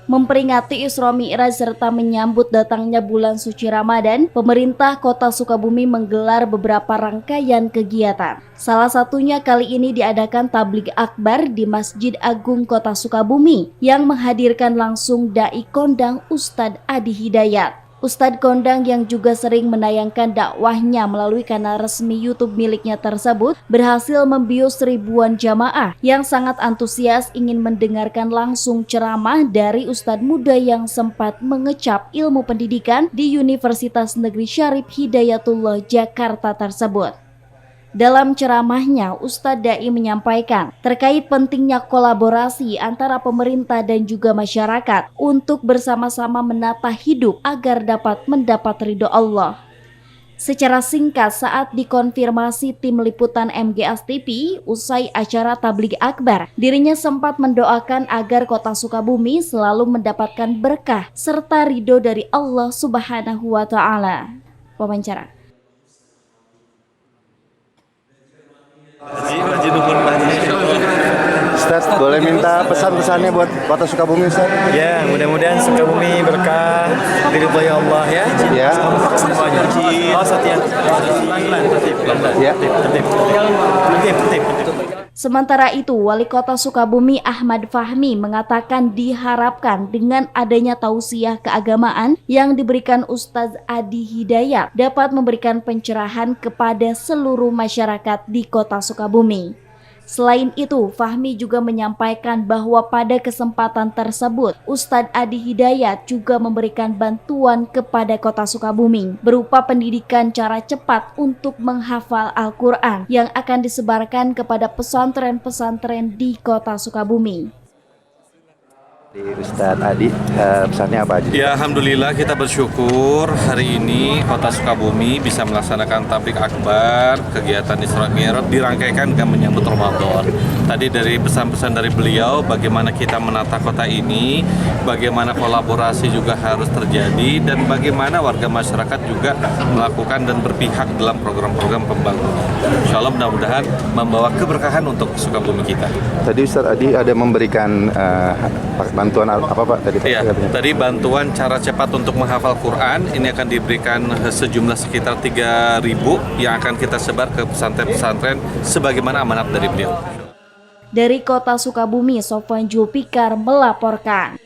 Memperingati Isra Mi'raj serta menyambut datangnya bulan suci Ramadan, pemerintah Kota Sukabumi menggelar beberapa rangkaian kegiatan. Salah satunya kali ini diadakan tabligh akbar di Masjid Agung Kota Sukabumi yang menghadirkan langsung dai kondang Ustadz Adi Hidayat. Ustadz kondang yang juga sering menayangkan dakwahnya melalui kanal resmi YouTube miliknya tersebut berhasil membius ribuan jamaah yang sangat antusias ingin mendengarkan langsung ceramah dari Ustadz muda yang sempat mengecap ilmu pendidikan di Universitas Negeri Syarif Hidayatullah Jakarta tersebut. Dalam ceramahnya, Ustadz Dai menyampaikan terkait pentingnya kolaborasi antara pemerintah dan juga masyarakat untuk bersama-sama menata hidup agar dapat mendapat ridho Allah. Secara singkat saat dikonfirmasi tim liputan MGS TV usai acara tabligh akbar, dirinya sempat mendoakan agar Kota Sukabumi selalu mendapatkan berkah serta ridho dari Allah Subhanahu wa Ta'ala. Wawancara. Ustaz, boleh minta pesan-pesannya buat Kota Sukabumi, Ustaz? Ya, mudah-mudahan Sukabumi berkah, diridhoi Allah ya. Ya. Semuanya. Oh, Satya. Pelan-pelan. Ya. Tertib. Sementara itu, Wali Kota Sukabumi Ahmad Fahmi mengatakan diharapkan dengan adanya tausiah keagamaan yang diberikan Ustadz Adi Hidayat dapat memberikan pencerahan kepada seluruh masyarakat di Kota Sukabumi. Selain itu, Fahmi juga menyampaikan bahwa pada kesempatan tersebut, Ustadz Adi Hidayat juga memberikan bantuan kepada Kota Sukabumi berupa pendidikan cara cepat untuk menghafal Al-Quran yang akan disebarkan kepada pesantren-pesantren di Kota Sukabumi. Ustadz Adi, pesannya apa aja? Ya, alhamdulillah kita bersyukur hari ini Kota Sukabumi bisa melaksanakan tabligh akbar, kegiatan Isra Mi'raj dirangkaikan dengan menyambut Ramadan. Tadi dari pesan-pesan dari beliau bagaimana kita menata kota ini, bagaimana kolaborasi juga harus terjadi dan bagaimana warga masyarakat juga melakukan dan berpihak dalam program-program pembangunan. Insya Allah mudah-mudahan membawa keberkahan untuk Sukabumi kita. Tadi Ustadz Adi ada memberikan bantuan apa Pak tadi? Ya, tadi bantuan cara cepat untuk menghafal Quran ini akan diberikan sejumlah sekitar 3.000 yang akan kita sebar ke pesantren-pesantren sebagaimana amanat dari beliau. Dari Kota Sukabumi, Sofwan Julpikar melaporkan.